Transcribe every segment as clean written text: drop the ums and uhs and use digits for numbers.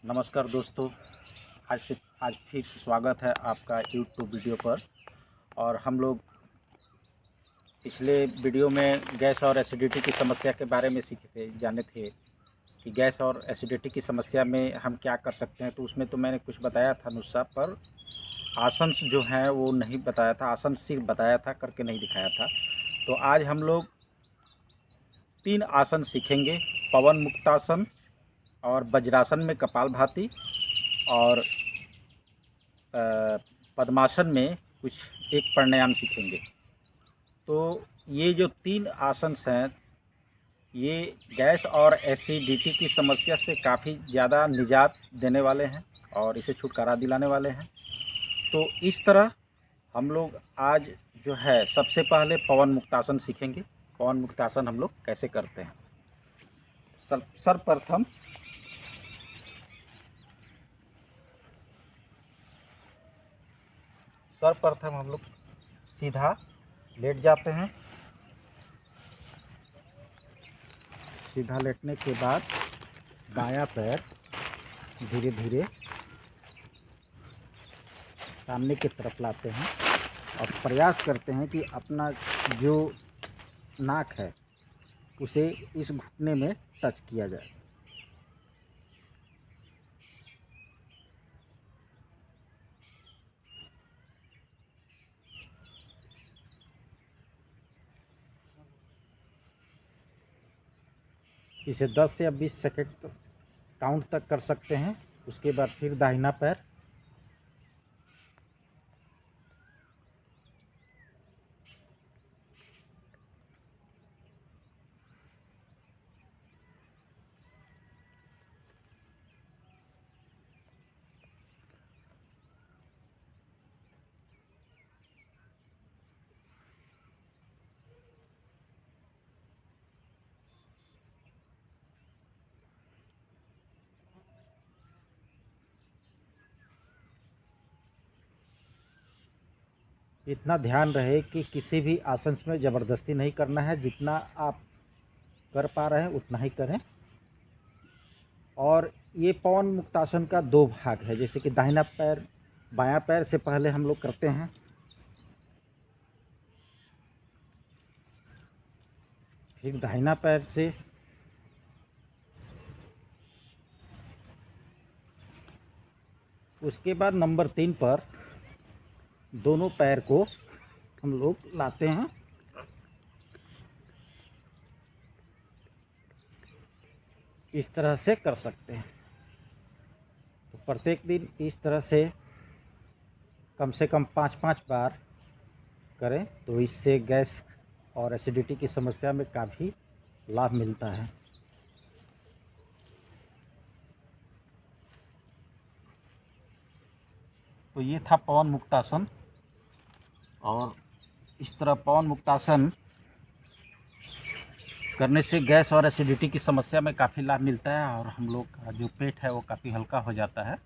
नमस्कार दोस्तों, आज फिर से स्वागत है आपका यूट्यूब वीडियो पर। और हम लोग पिछले वीडियो में गैस और एसिडिटी की समस्या के बारे में जाने थे कि गैस और एसिडिटी की समस्या में हम क्या कर सकते हैं। तो उसमें तो मैंने कुछ बताया था नुस्खा, पर आसन जो हैं वो नहीं बताया था। आसन सिर्फ बताया था, करके नहीं दिखाया था। तो आज हम लोग 3 आसन सीखेंगे। पवन मुक्तासन और वज्रासन में कपालभाति और पद्मासन में कुछ एक प्राणायाम सीखेंगे। तो ये जो 3 आसन हैं, ये गैस और एसिडिटी की समस्या से काफ़ी ज़्यादा निजात देने वाले हैं और इसे छुटकारा दिलाने वाले हैं। तो इस तरह हम लोग आज जो है सबसे पहले पवन मुक्तासन सीखेंगे। पवन मुक्तासन हम लोग कैसे करते हैं। सर्वप्रथम हम लोग सीधा लेट जाते हैं। सीधा लेटने के बाद बायां पैर धीरे धीरे सामने की तरफ लाते हैं और प्रयास करते हैं कि अपना जो नाक है उसे इस घुटने में टच किया जाए। इसे 10 या 20 सेकंड काउंट तक कर सकते हैं। उसके बाद फिर दाहिना पैर इतना ध्यान रहे कि किसी भी आसन में ज़बरदस्ती नहीं करना है। जितना आप कर पा रहे हैं उतना ही करें। और ये पवन मुक्तासन का 2 भाग है। जैसे कि दाहिना पैर बायां पैर से पहले हम लोग करते हैं, फिर दाहिना पैर से, उसके बाद नंबर 3 पर दोनों पैर को हम लोग लाते हैं। इस तरह से कर सकते हैं। तो प्रत्येक दिन इस तरह से कम 5-5 बार करें तो इससे गैस और एसिडिटी की समस्या में काफ़ी लाभ मिलता है। तो ये था पवन मुक्तासन। और इस तरह पवन मुक्तासन करने से गैस और एसिडिटी की समस्या में काफ़ी लाभ मिलता है और हम लोग का जो पेट है वो काफ़ी हल्का हो जाता है।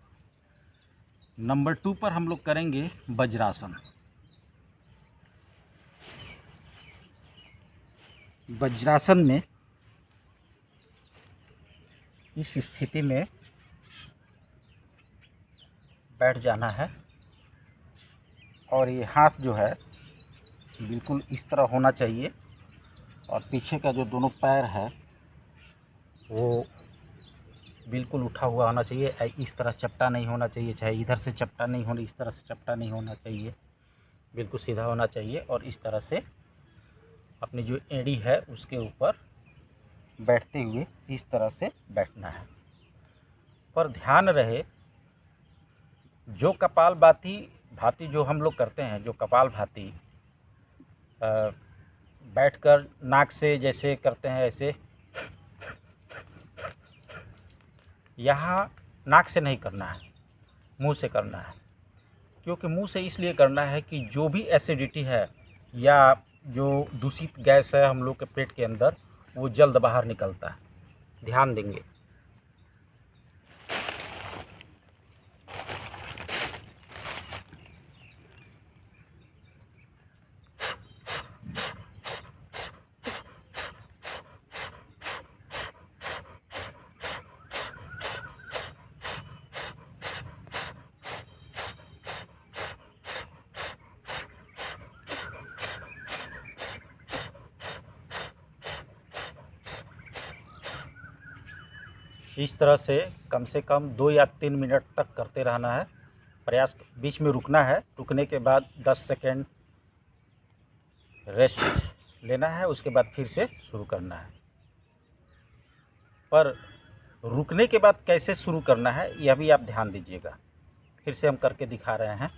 नंबर 2 पर हम लोग करेंगे वज्रासन। वज्रासन में इस स्थिति में बैठ जाना है और ये हाथ जो है बिल्कुल इस तरह होना चाहिए और पीछे का जो दोनों पैर है वो बिल्कुल उठा हुआ होना चाहिए। इस तरह चपटा नहीं होना चाहिए, चाहे इधर से चपटा नहीं होना, इस तरह से चपटा नहीं होना चाहिए। बिल्कुल सीधा होना चाहिए और इस तरह से अपनी जो एड़ी है उसके ऊपर बैठते हुए इस तरह से बैठना है। पर ध्यान रहे, जो भाती जो हम लोग करते हैं, जो कपालभाति बैठकर नाक से जैसे करते हैं ऐसे, यहाँ नाक से नहीं करना है, मुंह से करना है। क्योंकि मुंह से इसलिए करना है कि जो भी एसिडिटी है या जो दूषित गैस है हम लोग के पेट के अंदर, वो जल्द बाहर निकलता है। ध्यान देंगे। इस तरह से कम 2 या 3 मिनट तक करते रहना है प्रयास। बीच में रुकना है, रुकने के बाद 10 सेकेंड रेस्ट लेना है, उसके बाद फिर से शुरू करना है। पर रुकने के बाद कैसे शुरू करना है यह भी आप ध्यान दीजिएगा। फिर से हम करके दिखा रहे हैं।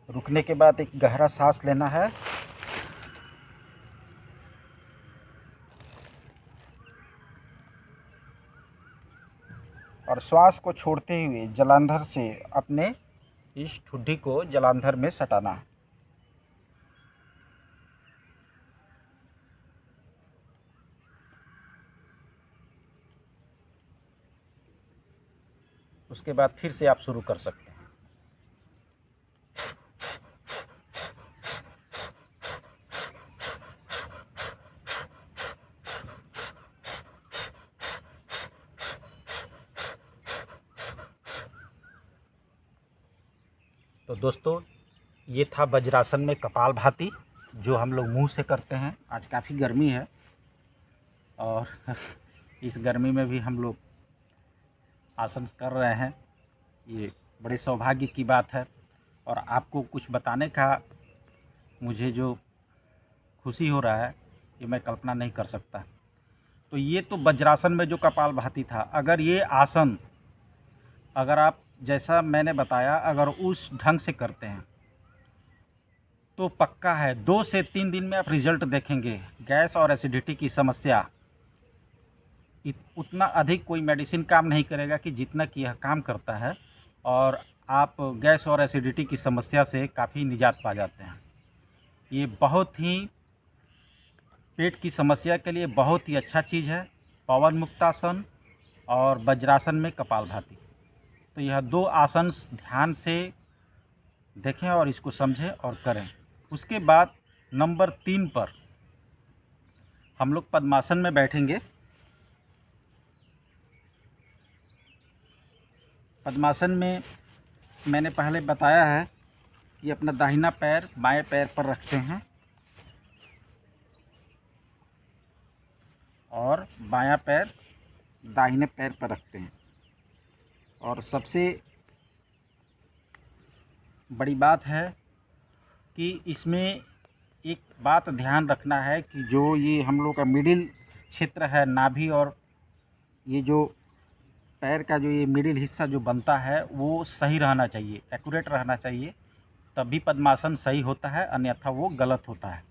रुकने के बाद एक गहरा सांस लेना है और श्वास को छोड़ते हुए जलांधर से अपने इस ठुड्डी को जलांधर में सटाना है। उसके बाद फिर से आप शुरू कर सकते हैं। तो दोस्तों, ये था वज्रासन में कपालभाति जो हम लोग मुंह से करते हैं। आज काफ़ी गर्मी है और इस गर्मी में भी हम लोग आसन कर रहे हैं। ये बड़े सौभाग्य की बात है और आपको कुछ बताने का मुझे जो खुशी हो रहा है ये मैं कल्पना नहीं कर सकता। तो ये तो वज्रासन में जो कपालभाति था, अगर ये आसन अगर आप जैसा मैंने बताया अगर उस ढंग से करते हैं तो पक्का है 2 से 3 दिन में आप रिजल्ट देखेंगे। गैस और एसिडिटी की समस्या उतना अधिक कोई मेडिसिन काम नहीं करेगा कि जितना कि यह काम करता है, और आप गैस और एसिडिटी की समस्या से काफ़ी निजात पा जाते हैं। ये बहुत ही पेट की समस्या के लिए बहुत ही अच्छा चीज़ है, पवन मुक्तासन और वज्रासन में कपालभाति। तो यह 2 आसन ध्यान से देखें और इसको समझें और करें। उसके बाद नंबर 3 पर हम लोग पद्मासन में बैठेंगे। पद्मासन में मैंने पहले बताया है कि अपना दाहिना पैर बाएं पैर पर रखते हैं और बायां पैर दाहिने पैर पर रखते हैं। और सबसे बड़ी बात है कि इसमें एक बात ध्यान रखना है कि जो ये हम लोग का मिडिल क्षेत्र है, नाभि और ये जो पैर का जो ये मिडिल हिस्सा जो बनता है वो सही रहना चाहिए, एक्यूरेट रहना चाहिए, तभी पद्मासन सही होता है, अन्यथा वो गलत होता है।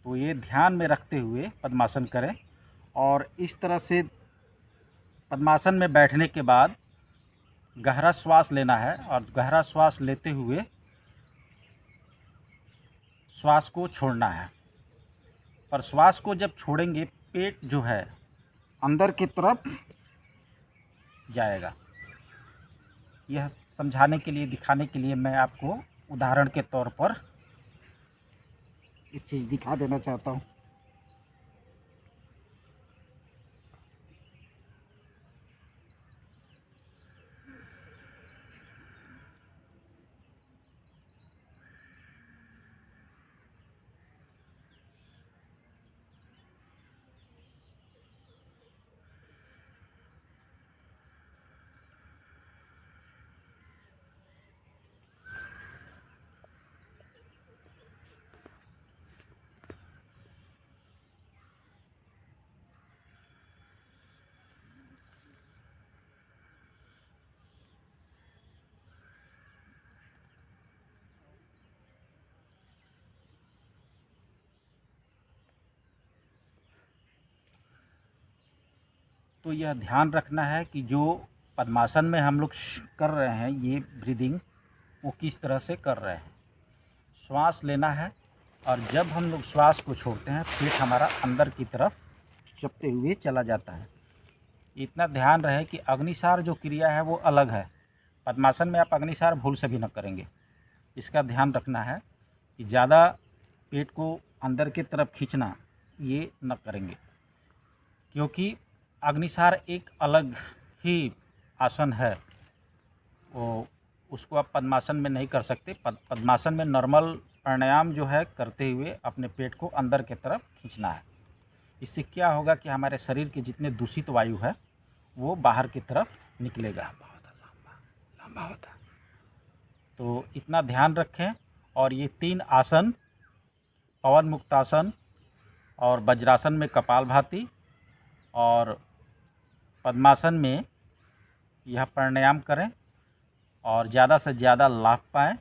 तो ये ध्यान में रखते हुए पद्मासन करें। और इस तरह से पद्मासन में बैठने के बाद गहरा श्वास लेना है और गहरा श्वास लेते हुए श्वास को छोड़ना है। पर श्वास को जब छोड़ेंगे पेट जो है अंदर की तरफ जाएगा। यह समझाने के लिए, दिखाने के लिए मैं आपको उदाहरण के तौर पर एक चीज़ दिखा देना चाहता हूँ। तो यह ध्यान रखना है कि जो पद्मासन में हम लोग कर रहे हैं ये ब्रीदिंग, वो किस तरह से कर रहे हैं। श्वास लेना है और जब हम लोग श्वास को छोड़ते हैं पेट हमारा अंदर की तरफ चपते हुए चला जाता है। इतना ध्यान रहे कि अग्निसार जो क्रिया है वो अलग है। पद्मासन में आप अग्निसार भूल से भी न करेंगे। इसका ध्यान रखना है कि ज़्यादा पेट को अंदर की तरफ खींचना ये न करेंगे, क्योंकि अग्निसार एक अलग ही आसन है। वो उसको आप पद्मासन में नहीं कर सकते। पद्मासन में नॉर्मल प्राणायाम जो है करते हुए अपने पेट को अंदर की तरफ खींचना है। इससे क्या होगा कि हमारे शरीर के जितने दूषित वायु है वो बाहर की तरफ निकलेगा। बहुत लंबा लंबा होता है, तो इतना ध्यान रखें। और ये 3 आसन, पवन मुक्तासन और वज्रासन में कपालभाति और पद्मासन में यह प्राणायाम करें और ज़्यादा से ज़्यादा लाभ पाएँ।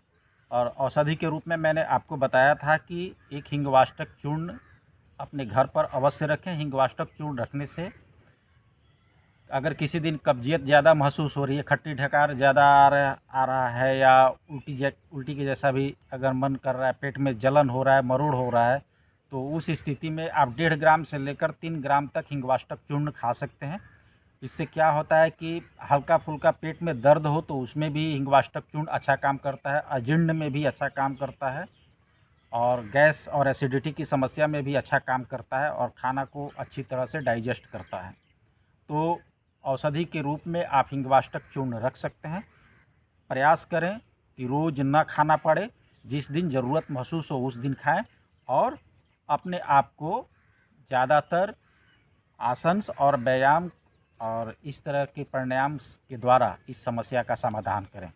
और औषधि के रूप में मैंने आपको बताया था कि एक हिंगवाष्टक चूर्ण अपने घर पर अवश्य रखें। हिंगवाष्टक चूर्ण रखने से अगर किसी दिन कब्जियत ज़्यादा महसूस हो रही है, खट्टी ढकार ज़्यादा आ रहा है, या उल्टी के जैसा भी अगर मन कर रहा है, पेट में जलन हो रहा है, मरूड़ हो रहा है, तो उस स्थिति में आप 1.5 ग्राम से लेकर 3 ग्राम तक हिंगवाष्टक चूर्ण खा सकते हैं। इससे क्या होता है कि हल्का फुल्का पेट में दर्द हो तो उसमें भी हिंगवाष्टक चूर्ण अच्छा काम करता है, अजीर्ण में भी अच्छा काम करता है, और गैस और एसिडिटी की समस्या में भी अच्छा काम करता है, और खाना को अच्छी तरह से डाइजेस्ट करता है। तो औषधि के रूप में आप हिंगवाष्टक चूर्ण रख सकते हैं। प्रयास करें कि रोज़ न खाना पड़े, जिस दिन ज़रूरत महसूस हो उस दिन खाएं, और अपने आप को ज़्यादातर आसन और व्यायाम और इस तरह के प्राणायाम के द्वारा इस समस्या का समाधान करें।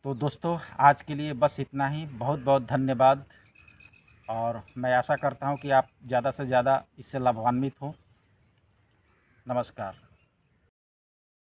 तो दोस्तों, आज के लिए बस इतना ही। बहुत बहुत धन्यवाद, और मैं आशा करता हूं कि आप ज़्यादा से ज़्यादा इससे लाभान्वित हों। नमस्कार।